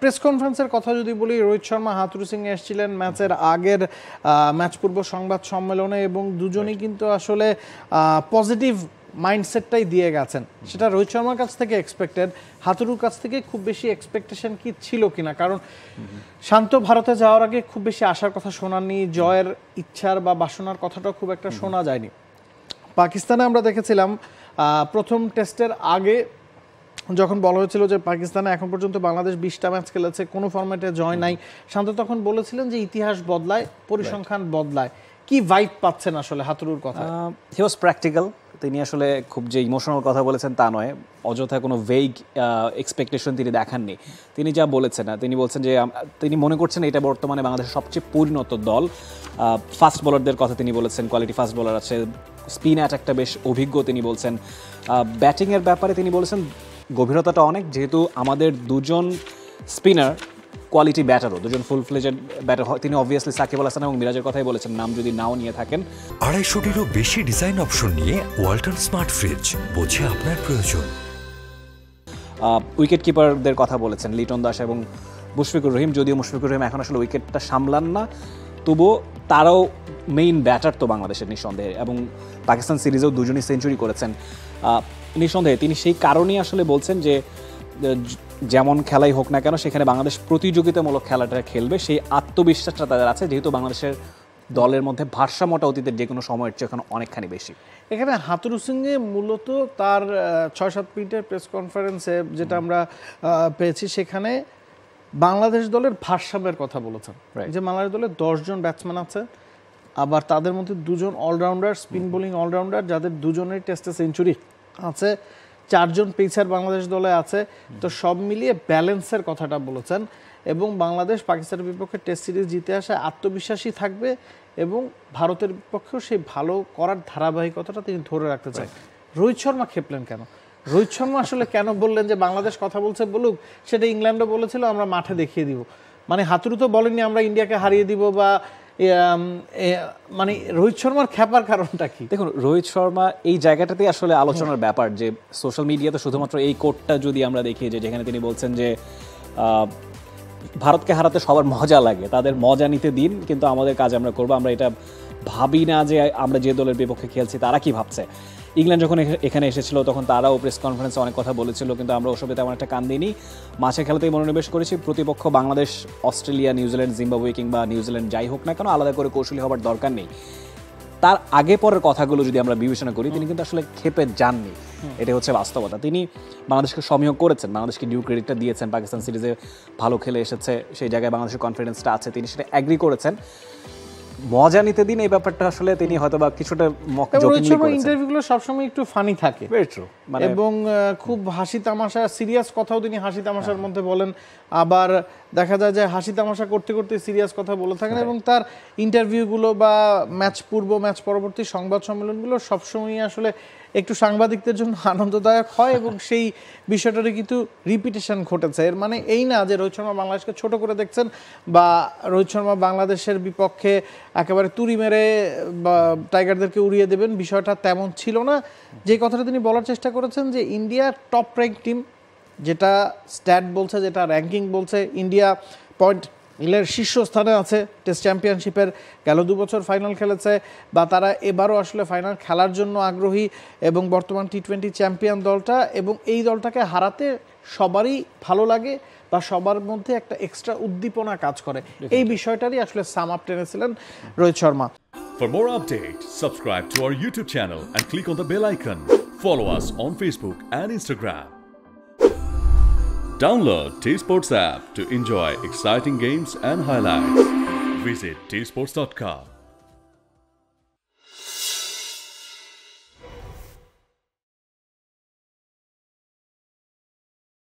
Press কনফারেন্সের কথা যদি বলি, রোহিত শর্মা হাথুরু সিং এসেছিলেন ম্যাচের আগের ম্যাচ পূর্ব সংবাদ সম্মেলনে, এবং দুজনেই কিন্তু আসলে পজিটিভ মাইন্ডসেটটাই দিয়ে গেছেন। সেটা রোহিত শর্মার কাছ থেকে এক্সপেক্টেড, হাথুরুর কাছ থেকে খুব বেশি এক্সপেকটেশন কি ছিল কিনা, কারণ শান্ত ভারতে যাওয়ার আগে খুব বেশি আশার কথা শোনাননি, জয়ের ইচ্ছার বা বাসনার কথাটা খুব একটা শোনা যায়নি। পাকিস্তানে আমরা দেখেছিলাম প্রথম টেস্টের আগে যখন বলা হয়েছিল যে পাকিস্তানে এখন পর্যন্ত বাংলাদেশ 20টা ম্যাচ খেলেছে, কোনো ফরম্যাটে জয় নাই, শান্ত তখন বলেছিলেন যে ইতিহাস বদলায়, পরিসংখ্যান বদলায়। কি ভাইব পাচ্ছেন আসলে হাথুরুর কথা? হি ওয়াজ প্র্যাকটিক্যাল। তিনি আসলে খুব যে ইমোশনাল কথা বলেছেন তা নয়, অযথা কোনো ভেগ এক্সপেকটেশন তিনি দেখাননি। তিনি যা বলেছেন, তিনি বলছেন যে তিনি মনে করছেন এটা বর্তমানে বাংলাদেশের সবচেয়ে পরিণত দল। ফাস্ট বোলারদের কথা তিনি বলেছেন, কোয়ালিটি ফাস্ট বোলার আছে, স্পিন অ্যাটাকটা বেশ অভিজ্ঞ তিনি বলছেন। ব্যাটিংয়ের ব্যাপারে তিনি বলেছেন গভীরতাটা অনেক, যেহেতু আমাদের দুজন স্পিনার কোয়ালিটি ব্যাটারও, দুজন ফুল ফ্লেজেড ব্যাটার। তিনি অবভিয়াসলি সাকিব আল হাসান এবং মিরাজের কথাই বলেছেন, নাম যদি নাও নিয়ে থাকেন। 250-টিরও বেশি ডিজাইন অপশন নিয়ে ওয়ালটন স্মার্ট ফ্রিজ, বোঝে আপনার প্রয়োজন। উইকেট কিপারদের কথা বলেছেন, লিটন দাস এবং মুশফিকুর রহিম। যদিও মুশফিকুর রহিম এখন আসলে উইকেটটা সামলান না, তবুও তারাও মেইন ব্যাটার তো বাংলাদেশের নিঃসন্দেহে, এবং পাকিস্তান সিরিজেও দুজনই সেঞ্চুরি করেছেন নিঃসন্দেহে। তিনি সেই কারণেই আসলে বলছেন যে যেমন খেলাই হোক না কেন সেখানে বাংলাদেশ প্রতিযোগিতামূলক খেলাটা খেলবে, সেই আত্মবিশ্বাসটা তাদের আছে, যেহেতু বাংলাদেশের দলের মধ্যে ভারসাম্যটা অতীতের যে কোনো সময়ের চেয়ে এখন অনেকখানি বেশি। এখানে হাথুরু সিংয়ে মূলত তার 6-7 মিনিটের প্রেস কনফারেন্সে যেটা আমরা পেয়েছি, সেখানে বাংলাদেশ দলের ভারসাম্যের কথা বলেছেন, যে বাংলাদেশ দলে 10 জন ব্যাটসম্যান আছে, আবার তাদের মধ্যে 2 জন অলরাউন্ডার, স্পিন বোলিং অলরাউন্ডার, যাদের দুজনের টেস্টে সেঞ্চুরি আছে, 4 জন পেসার বাংলাদেশ দলে আছে। তো সব মিলিয়ে ব্যালেন্সের কথাটা বলেছেন, এবং বাংলাদেশ পাকিস্তানের বিপক্ষে টেস্ট সিরিজ জিতে আসে আত্মবিশ্বাসী থাকবে, এবং ভারতের বিপক্ষেও সেই ভালো করার ধারাবাহিকতাটা তিনি ধরে রাখতে চান। রোহিত শর্মা খেপলেন কেন? রোহিত শর্মা আসলে কেন বললেন যে বাংলাদেশ কথা বলছে বলুক, সেটা ইংল্যান্ডও বলেছিল আমরা মাঠে দেখিয়ে দিব, মানে হাথুরু তো বলেননি আমরা ইন্ডিয়াকে হারিয়ে দিব, বা মানে রোহিত শর্মার খেপার কারণটা কি? দেখুন, রোহিত শর্মা এই জায়গাটাতেই আসলে আলোচনার ব্যাপার, যে সোশ্যাল মিডিয়াতে শুধুমাত্র এই কোটটা যদি আমরা দেখি, যে যেখানে তিনি বলছেন যে ভারতকে হারাতে সবার মজা লাগে, তাদের মজা নিতে দিন, কিন্তু আমাদের কাজ আমরা করবো, আমরা এটা ভাবি না যে আমরা যে দলের বিপক্ষে খেলছি তারা কি ভাবছে। ইংল্যান্ড যখন এখানে এসেছিল তখন তারাও প্রেস কনফারেন্সে অনেক কথা বলেছিল, কিন্তু আমরা ওসবে তেমন একটা কান দিইনি, মাঠে খেলাতেই মনোনিবেশ করেছি। প্রতিপক্ষ বাংলাদেশ, অস্ট্রেলিয়া, নিউজিল্যান্ড, জিম্বাবুয়ে কিংবা নিউজিল্যান্ড যাই হোক না কেন, আলাদা করে কৌশলী হবার দরকার নেই। তার আগে পরের কথাগুলো যদি আমরা বিবেচনা করি, তিনি কিন্তু আসলে খেপে যাননি, এটা হচ্ছে বাস্তবতা। তিনি বাংলাদেশকে সমীহ করেছেন, বাংলাদেশকে ডিউ ক্রেডিটটা দিয়েছেন, পাকিস্তান সিরিজে ভালো খেলে এসেছে, সেই জায়গায় বাংলাদেশের কনফিডেন্সটা আছে, তিনি সেটা অ্যাগ্রি করেছেন। মজা নিতে দিন এই ব্যাপারটা আসলে তিনি হয়তো বা কিছুটা ইন্টারভিউগুলো সবসময় একটু ফানি থাকে, এবং খুব হাসি তামাশা, সিরিয়াস কথাও তিনি হাসি তামাশার মধ্যে বলেন, আবার দেখা যায় যে হাসি তামাশা করতে করতে সিরিয়াস কথা বলে থাকেন, এবং তার ইন্টারভিউগুলো বা ম্যাচ পূর্ব ম্যাচ পরবর্তী সংবাদ সম্মেলনগুলো সবসময় আসলে একটু সাংবাদিকদের জন্য আনন্দদায়ক হয়, এবং সেই বিষয়টারই কিন্তু রিপিটেশন ঘটেছে। এর মানে এই না যে রোহিত শর্মা বাংলাদেশকে ছোট করে দেখছেন, বা রোহিত শর্মা বাংলাদেশের বিপক্ষে একেবারে তুড়ি মেরে বা টাইগারদেরকে উড়িয়ে দেবেন, বিষয়টা তেমন ছিল না। যে কথাটা তিনি বলার চেষ্টা করেছেন যে ইন্ডিয়া টপ র্যাঙ্ক টিম, যেটা স্ট্যাট বলছে, যেটা র্যাঙ্কিং বলছে, ইন্ডিয়া পয়েন্ট শীর্ষস্থানে আছে টেস্ট চ্যাম্পিয়নশিপের, গেল 2 বছর ফাইনাল খেলেছে, বা তারা এবারও আসলে ফাইনাল খেলার জন্য আগ্রহী, এবং বর্তমান টি20 চ্যাম্পিয়ন দলটা, এবং এই দলটাকে হারাতে সবারই ভালো লাগে, বা সবার মধ্যে একটা এক্সট্রা উদ্দীপনা কাজ করে। এই বিষয়টারই আসলে সাম আপ টেনেছিলেন Rohit Sharma. For more updates, subscribe to our YouTube channel and click on the bell icon. Follow us on Facebook and Instagram. Download T-Sports app to enjoy exciting games and highlights. Visit tsports.com.